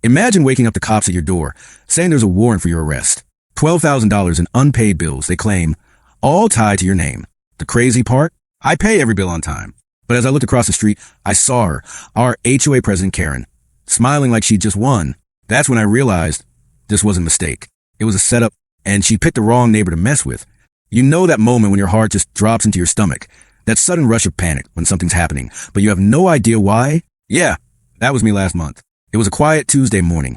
Imagine waking up the cops at your door, saying there's a warrant for your arrest. $12,000 in unpaid bills, they claim, all tied to your name. The crazy part? I pay every bill on time. But as I looked across the street, I saw her, our HOA president Karen, smiling like she'd just won. That's when I realized this wasn't a mistake. It was a setup, and she picked the wrong neighbor to mess with. You know that moment when your heart just drops into your stomach, that sudden rush of panic when something's happening, but you have no idea why? Yeah, that was me last month. It was a quiet Tuesday morning,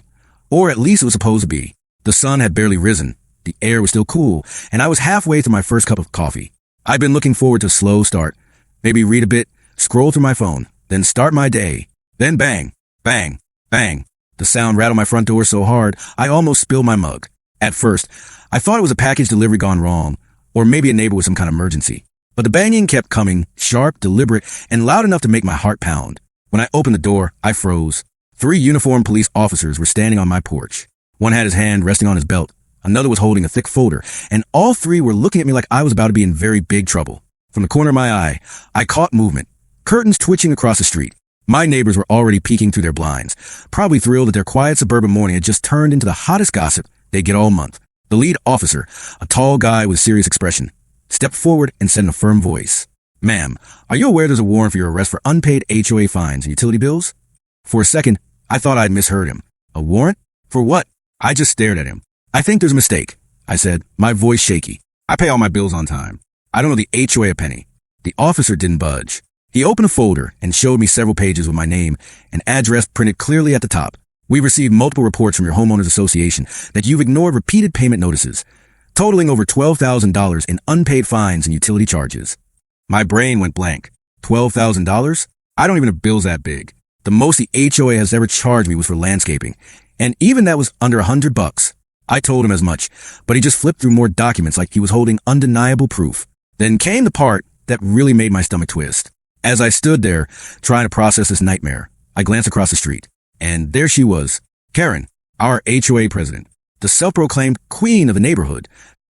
or at least it was supposed to be. The sun had barely risen, the air was still cool, and I was halfway through my first cup of coffee. I'd been looking forward to a slow start, maybe read a bit, scroll through my phone, then start my day. Then bang, bang, bang. The sound rattled my front door so hard, I almost spilled my mug. At first, I thought it was a package delivery gone wrong, or maybe a neighbor with some kind of emergency. But the banging kept coming, sharp, deliberate, and loud enough to make my heart pound. When I opened the door, I froze. 3 uniformed police officers were standing on my porch. One had his hand resting on his belt, another was holding a thick folder, and all 3 were looking at me like I was about to be in very big trouble. From the corner of my eye, I caught movement, curtains twitching across the street. My neighbors were already peeking through their blinds, probably thrilled that their quiet suburban morning had just turned into the hottest gossip they get all month. The lead officer, a tall guy with a serious expression, stepped forward and said in a firm voice, "Ma'am, are you aware there's a warrant for your arrest for unpaid HOA fines and utility bills?" For a second, I thought I'd misheard him. A warrant? For what? I just stared at him. "I think there's a mistake," I said, my voice shaky. "I pay all my bills on time. I don't know the HOA a penny." The officer didn't budge. He opened a folder and showed me several pages with my name and address printed clearly at the top. "We've received multiple reports from your Homeowners Association that you've ignored repeated payment notices, totaling over $12,000 in unpaid fines and utility charges." My brain went blank. $12,000? I don't even have bills that big. The most the HOA has ever charged me was for landscaping, and even that was under $100. I told him as much, but he just flipped through more documents like he was holding undeniable proof. Then came the part that really made my stomach twist. As I stood there, trying to process this nightmare, I glanced across the street, and there she was, Karen, our HOA president, the self-proclaimed queen of the neighborhood.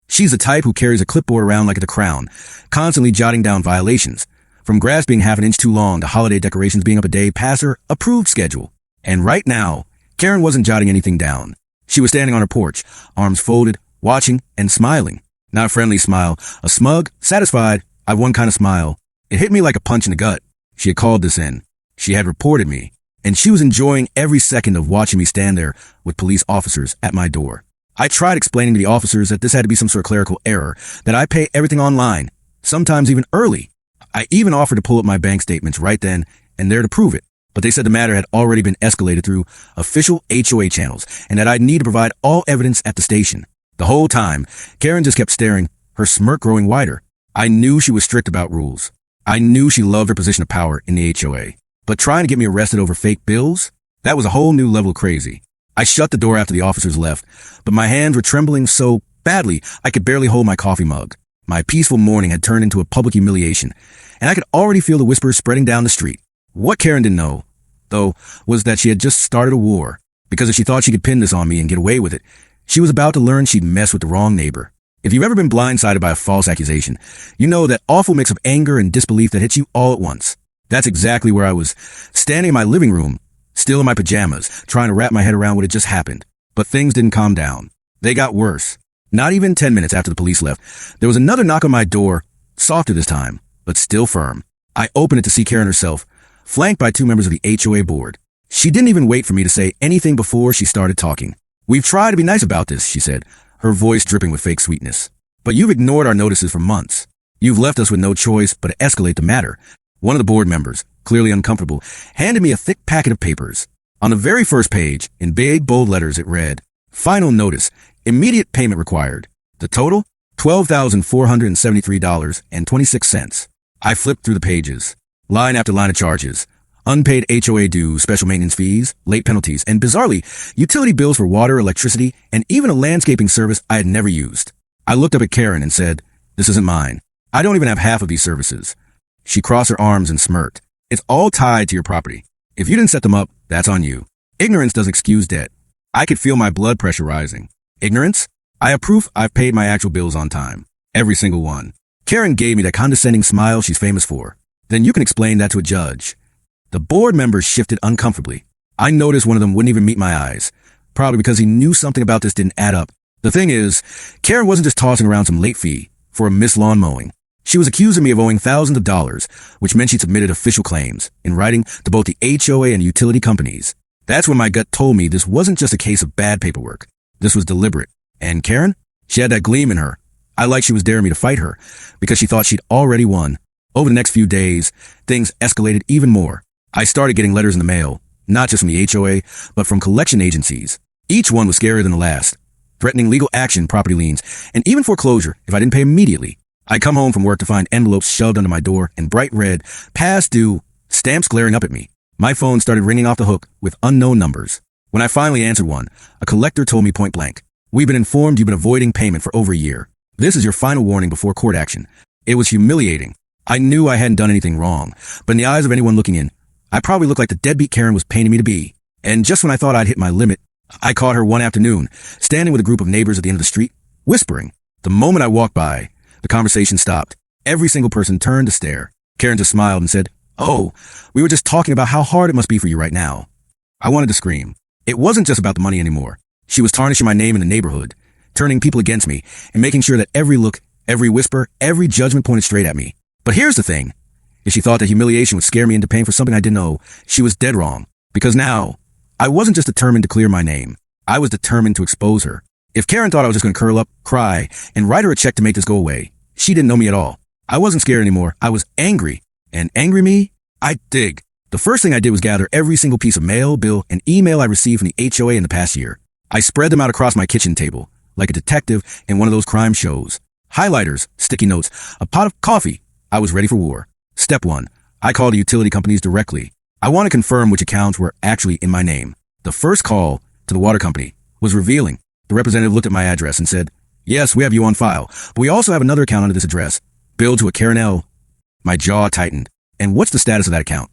She's the type who carries a clipboard around like it's a crown, constantly jotting down violations, from grass being half an inch too long to holiday decorations being up a day past her approved schedule. And right now, Karen wasn't jotting anything down. She was standing on her porch, arms folded, watching and smiling. Not a friendly smile, a smug, satisfied, I've won kind of smile. It hit me like a punch in the gut. She had called this in. She had reported me. And she was enjoying every second of watching me stand there with police officers at my door. I tried explaining to the officers that this had to be some sort of clerical error, that I pay everything online, sometimes even early. I even offered to pull up my bank statements right then and there to prove it. But they said the matter had already been escalated through official HOA channels and that I'd need to provide all evidence at the station. The whole time, Karen just kept staring, her smirk growing wider. I knew she was strict about rules. I knew she loved her position of power in the HOA. But trying to get me arrested over fake bills? That was a whole new level of crazy. I shut the door after the officers left, but my hands were trembling so badly I could barely hold my coffee mug. My peaceful morning had turned into a public humiliation, and I could already feel the whispers spreading down the street. What Karen didn't know, though, was that she had just started a war, because if she thought she could pin this on me and get away with it, she was about to learn she'd messed with the wrong neighbor. If you've ever been blindsided by a false accusation, you know that awful mix of anger and disbelief that hits you all at once. That's exactly where I was, standing in my living room, still in my pajamas, trying to wrap my head around what had just happened. But things didn't calm down. They got worse. Not even 10 minutes after the police left, there was another knock on my door, softer this time, but still firm. I opened it to see Karen herself, flanked by 2 members of the HOA board. She didn't even wait for me to say anything before she started talking. "We've tried to be nice about this," she said, her voice dripping with fake sweetness. "But you've ignored our notices for months. You've left us with no choice but to escalate the matter." One of the board members, clearly uncomfortable, handed me a thick packet of papers. On the very first page, in big, bold letters, it read, "Final notice, immediate payment required." The total? $12,473.26. I flipped through the pages, line after line of charges. Unpaid HOA dues, special maintenance fees, late penalties, and bizarrely, utility bills for water, electricity, and even a landscaping service I had never used. I looked up at Karen and said, "This isn't mine. I don't even have half of these services." She crossed her arms and smirked. "It's all tied to your property. If you didn't set them up, that's on you. Ignorance doesn't excuse debt." I could feel my blood pressure rising. Ignorance? I have proof I've paid my actual bills on time. Every single one. Karen gave me that condescending smile she's famous for. "Then you can explain that to a judge." The board members shifted uncomfortably. I noticed one of them wouldn't even meet my eyes, probably because he knew something about this didn't add up. The thing is, Karen wasn't just tossing around some late fee for a missed lawn mowing. She was accusing me of owing thousands of dollars, which meant she'd submitted official claims in writing to both the HOA and utility companies. That's when my gut told me this wasn't just a case of bad paperwork. This was deliberate. And Karen? She had that gleam in her. I liked she was daring me to fight her because she thought she'd already won. Over the next few days, things escalated even more. I started getting letters in the mail, not just from the HOA, but from collection agencies. Each one was scarier than the last, threatening legal action, property liens, and even foreclosure if I didn't pay immediately. I come home from work to find envelopes shoved under my door in bright red, past due, stamps glaring up at me. My phone started ringing off the hook with unknown numbers. When I finally answered one, a collector told me point blank, "We've been informed you've been avoiding payment for over a year. This is your final warning before court action." It was humiliating. I knew I hadn't done anything wrong, but in the eyes of anyone looking in, I probably looked like the deadbeat Karen was painting me to be. And just when I thought I'd hit my limit, I caught her one afternoon, standing with a group of neighbors at the end of the street, whispering. The moment I walked by, the conversation stopped. Every single person turned to stare. Karen just smiled and said, "Oh, we were just talking about how hard it must be for you right now." I wanted to scream. It wasn't just about the money anymore. She was tarnishing my name in the neighborhood, turning people against me, and making sure that every look, every whisper, every judgment pointed straight at me. But here's the thing. If she thought that humiliation would scare me into paying for something I didn't owe, she was dead wrong. Because now, I wasn't just determined to clear my name. I was determined to expose her. If Karen thought I was just going to curl up, cry, and write her a check to make this go away, she didn't know me at all. I wasn't scared anymore. I was angry. And angry me? I dig. The first thing I did was gather every single piece of mail, bill, and email I received from the HOA in the past year. I spread them out across my kitchen table, like a detective in one of those crime shows. Highlighters, sticky notes, a pot of coffee. I was ready for war. Step 1. I called the utility companies directly. I want to confirm which accounts were actually in my name. The first call to the water company was revealing. The representative looked at my address and said, "Yes, we have you on file, but we also have another account under this address, billed to a Karen L." My jaw tightened. "And what's the status of that account?"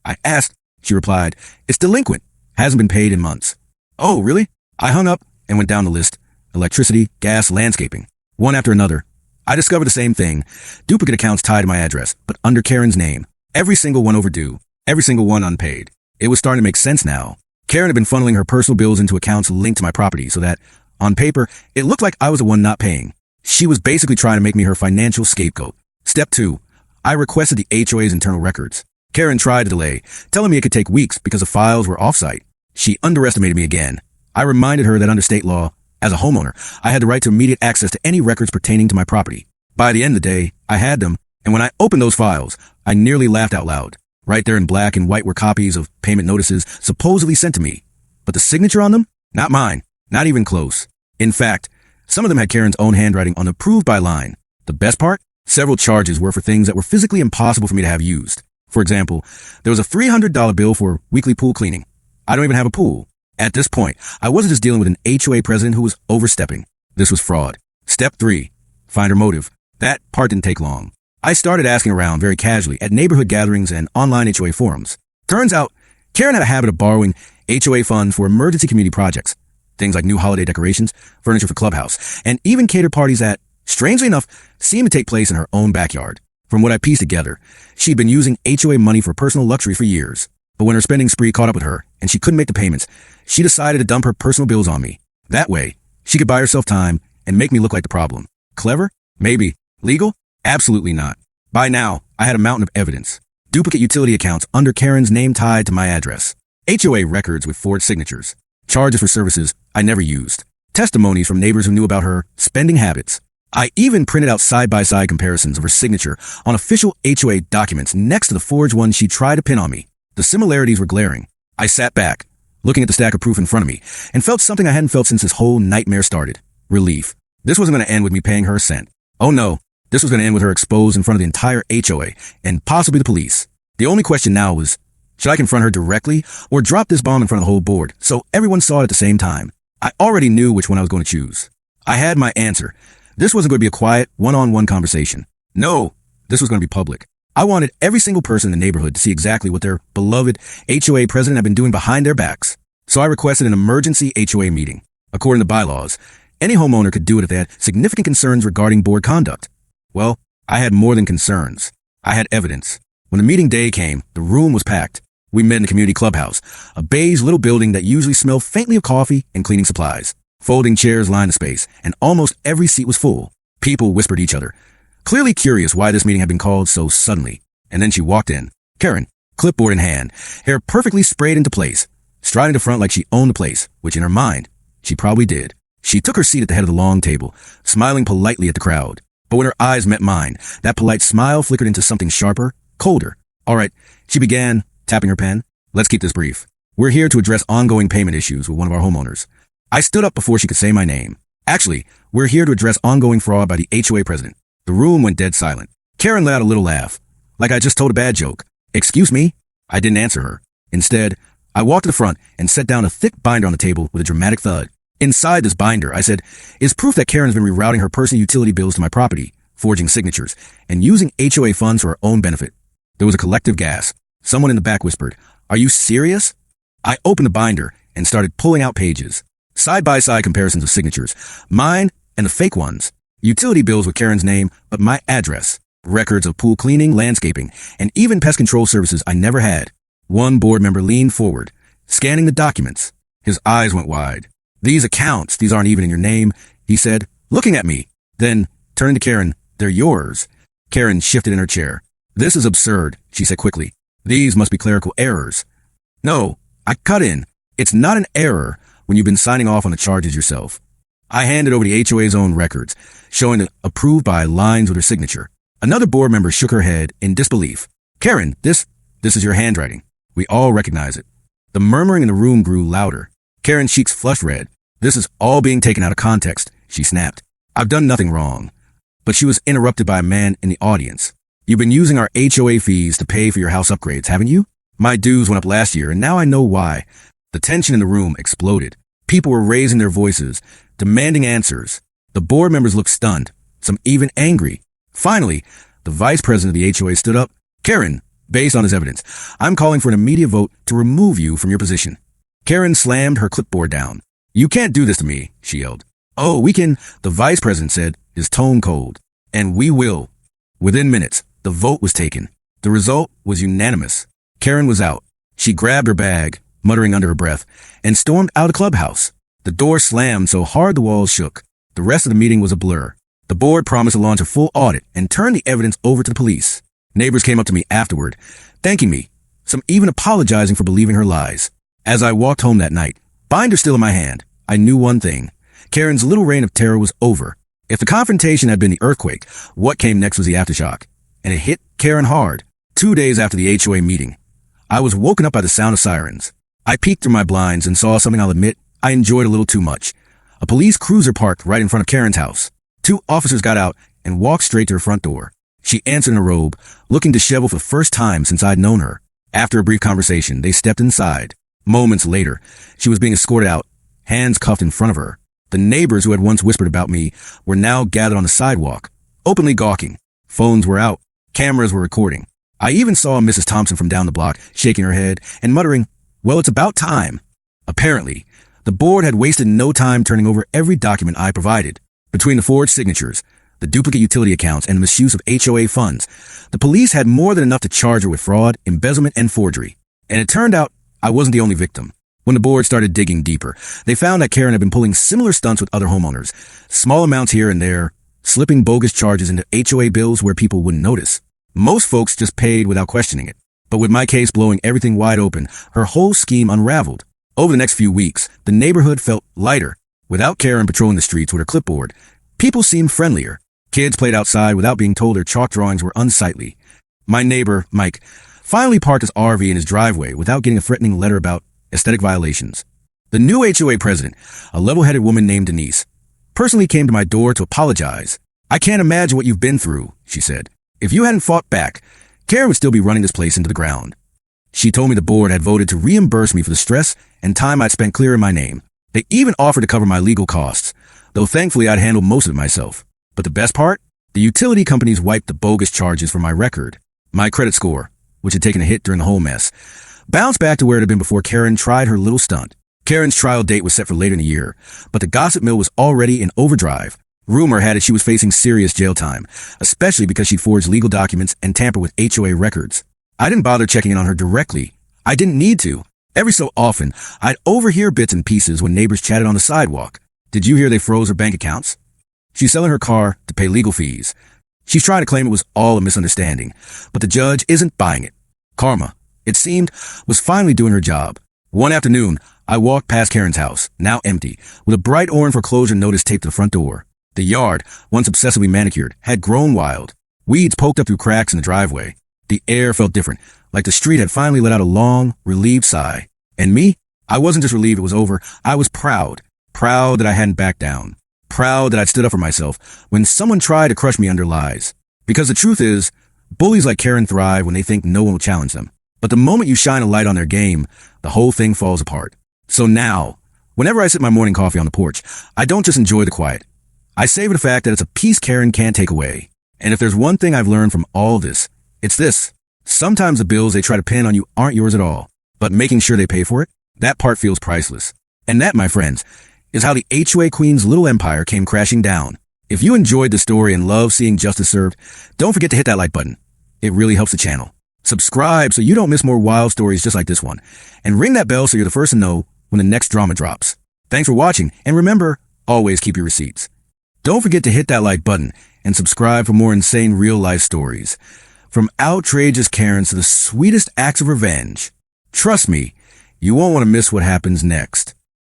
I asked. She replied, "It's delinquent. Hasn't been paid in months." "Oh, really?" I hung up and went down the list. Electricity, gas, landscaping. One after another. I discovered the same thing. Duplicate accounts tied to my address, but under Karen's name. Every single one overdue. Every single one unpaid. It was starting to make sense now. Karen had been funneling her personal bills into accounts linked to my property so that, on paper, it looked like I was the one not paying. She was basically trying to make me her financial scapegoat. Step 2. I requested the HOA's internal records. Karen tried to delay, telling me it could take weeks because the files were off-site. She underestimated me again. I reminded her that under state law, as a homeowner, I had the right to immediate access to any records pertaining to my property. By the end of the day, I had them, and when I opened those files, I nearly laughed out loud. Right there in black and white were copies of payment notices supposedly sent to me. But the signature on them? Not mine. Not even close. In fact, some of them had Karen's own handwriting on approved by line. The best part? Several charges were for things that were physically impossible for me to have used. For example, there was a $300 bill for weekly pool cleaning. I don't even have a pool. At this point, I wasn't just dealing with an HOA president who was overstepping. This was fraud. Step 3. Find her motive. That part didn't take long. I started asking around very casually at neighborhood gatherings and online HOA forums. Turns out, Karen had a habit of borrowing HOA funds for emergency community projects. Things like new holiday decorations, furniture for clubhouse, and even catered parties that, strangely enough, seemed to take place in her own backyard. From what I pieced together, she'd been using HOA money for personal luxury for years. But when her spending spree caught up with her and she couldn't make the payments, she decided to dump her personal bills on me. That way, she could buy herself time and make me look like the problem. Clever? Maybe. Legal? Absolutely not. By now, I had a mountain of evidence. Duplicate utility accounts under Karen's name tied to my address. HOA records with forged signatures. Charges for services I never used. Testimonies from neighbors who knew about her spending habits. I even printed out side-by-side comparisons of her signature on official HOA documents next to the forged one she tried to pin on me. The similarities were glaring. I sat back, looking at the stack of proof in front of me, and felt something I hadn't felt since this whole nightmare started. Relief. This wasn't going to end with me paying her a cent. Oh no, this was going to end with her exposed in front of the entire HOA, and possibly the police. The only question now was, should I confront her directly, or drop this bomb in front of the whole board, so everyone saw it at the same time? I already knew which one I was going to choose. I had my answer. This wasn't going to be a quiet, one-on-one conversation. No, this was going to be public. I wanted every single person in the neighborhood to see exactly what their beloved HOA president had been doing behind their backs. So I requested an emergency HOA meeting. According to bylaws, any homeowner could do it if they had significant concerns regarding board conduct. Well, I had more than concerns. I had evidence. When the meeting day came, the room was packed. We met in the community clubhouse, a beige little building that usually smelled faintly of coffee and cleaning supplies. Folding chairs lined the space, and almost every seat was full. People whispered to each other, clearly curious why this meeting had been called so suddenly. And then she walked in. Karen, clipboard in hand, hair perfectly sprayed into place, striding to front like she owned the place, which in her mind, she probably did. She took her seat at the head of the long table, smiling politely at the crowd. But when her eyes met mine, that polite smile flickered into something sharper, colder. All right, she began, tapping her pen. Let's keep this brief. We're here to address ongoing payment issues with one of our homeowners. I stood up before she could say my name. Actually, we're here to address ongoing fraud by the HOA president. The room went dead silent. Karen let out a little laugh, like I just told a bad joke. Excuse me? I didn't answer her. Instead, I walked to the front and set down a thick binder on the table with a dramatic thud. Inside this binder, I said, is proof that Karen's been rerouting her personal utility bills to my property, forging signatures, and using HOA funds for her own benefit. There was a collective gasp. Someone in the back whispered, "Are you serious?" I opened the binder and started pulling out pages. Side-by-side comparisons of signatures, mine and the fake ones. Utility bills with Karen's name, but my address. Records of pool cleaning, landscaping, and even pest control services I never had. One board member leaned forward, scanning the documents. His eyes went wide. These accounts, these aren't even in your name, he said, looking at me. Then, turning to Karen, they're yours. Karen shifted in her chair. This is absurd, she said quickly. These must be clerical errors. No, I cut in. It's not an error when you've been signing off on the charges yourself. I handed over the HOA's own records, showing the approved by lines with her signature. Another board member shook her head in disbelief. Karen, this is your handwriting. We all recognize it. The murmuring in the room grew louder. Karen's cheeks flushed red. This is all being taken out of context, she snapped. I've done nothing wrong. But she was interrupted by a man in the audience. You've been using our HOA fees to pay for your house upgrades, haven't you? My dues went up last year, and now I know why. The tension in the room exploded. People were raising their voices, demanding answers. The board members looked stunned, some even angry. Finally, the vice president of the HOA stood up. Karen, based on his evidence, I'm calling for an immediate vote to remove you from your position. Karen slammed her clipboard down. You can't do this to me, she yelled. Oh, we can, the vice president said, his tone cold. And we will. Within minutes, the vote was taken. The result was unanimous. Karen was out. She grabbed her bag, muttering under her breath, and stormed out of the clubhouse. The door slammed so hard the walls shook. The rest of the meeting was a blur. The board promised to launch a full audit and turn the evidence over to the police. Neighbors came up to me afterward, thanking me, some even apologizing for believing her lies. As I walked home that night, binder still in my hand, I knew one thing. Karen's little reign of terror was over. If the confrontation had been the earthquake, what came next was the aftershock. And it hit Karen hard. 2 days after the HOA meeting, I was woken up by the sound of sirens. I peeked through my blinds and saw something I'll admit I enjoyed a little too much. A police cruiser parked right in front of Karen's house. 2 officers got out and walked straight to her front door. She answered in a robe, looking disheveled for the first time since I'd known her. After a brief conversation, they stepped inside. Moments later, she was being escorted out, hands cuffed in front of her. The neighbors who had once whispered about me were now gathered on the sidewalk, openly gawking. Phones were out. Cameras were recording. I even saw Mrs. Thompson from down the block, shaking her head and muttering, well, it's about time. Apparently, the board had wasted no time turning over every document I provided. Between the forged signatures, the duplicate utility accounts, and the misuse of HOA funds, the police had more than enough to charge her with fraud, embezzlement, and forgery. And it turned out I wasn't the only victim. When the board started digging deeper, they found that Karen had been pulling similar stunts with other homeowners, small amounts here and there, slipping bogus charges into HOA bills where people wouldn't notice. Most folks just paid without questioning it. But with my case blowing everything wide open, her whole scheme unraveled. Over the next few weeks, the neighborhood felt lighter. Without Karen patrolling the streets with her clipboard, people seemed friendlier. Kids played outside without being told their chalk drawings were unsightly. My neighbor, Mike, finally parked his RV in his driveway without getting a threatening letter about aesthetic violations. The new HOA president, a level-headed woman named Denise, personally came to my door to apologize. I can't imagine what you've been through, she said. If you hadn't fought back, Karen would still be running this place into the ground. She told me the board had voted to reimburse me for the stress and time I'd spent clearing my name. They even offered to cover my legal costs, though thankfully I'd handled most of it myself. But the best part? The utility companies wiped the bogus charges from my record. My credit score, which had taken a hit during the whole mess, bounced back to where it had been before Karen tried her little stunt. Karen's trial date was set for later in the year, but the gossip mill was already in overdrive. Rumor had it she was facing serious jail time, especially because she'd forged legal documents and tampered with HOA records. I didn't bother checking in on her directly. I didn't need to. Every so often, I'd overhear bits and pieces when neighbors chatted on the sidewalk. Did you hear they froze her bank accounts? She's selling her car to pay legal fees. She's trying to claim it was all a misunderstanding, but the judge isn't buying it. Karma, it seemed, was finally doing her job. One afternoon, I walked past Karen's house, now empty, with a bright orange foreclosure notice taped to the front door. The yard, once obsessively manicured, had grown wild. Weeds poked up through cracks in the driveway. The air felt different, like the street had finally let out a long, relieved sigh. And me? I wasn't just relieved it was over, I was proud. Proud that I hadn't backed down. Proud that I'd stood up for myself when someone tried to crush me under lies. Because the truth is, bullies like Karen thrive when they think no one will challenge them. But the moment you shine a light on their game, the whole thing falls apart. So now, whenever I sip my morning coffee on the porch, I don't just enjoy the quiet. I savor the fact that it's a piece Karen can't take away. And if there's one thing I've learned from all this, it's this. Sometimes the bills they try to pin on you aren't yours at all. But making sure they pay for it, that part feels priceless. And that, my friends, is how the HOA Queen's little empire came crashing down. If you enjoyed the story and love seeing justice served, don't forget to hit that like button. It really helps the channel. Subscribe so you don't miss more wild stories just like this one. And ring that bell so you're the first to know when the next drama drops. Thanks for watching, and remember, always keep your receipts. Don't forget to hit that like button and subscribe for more insane real-life stories. From outrageous Karens to the sweetest acts of revenge. Trust me, you won't want to miss what happens next.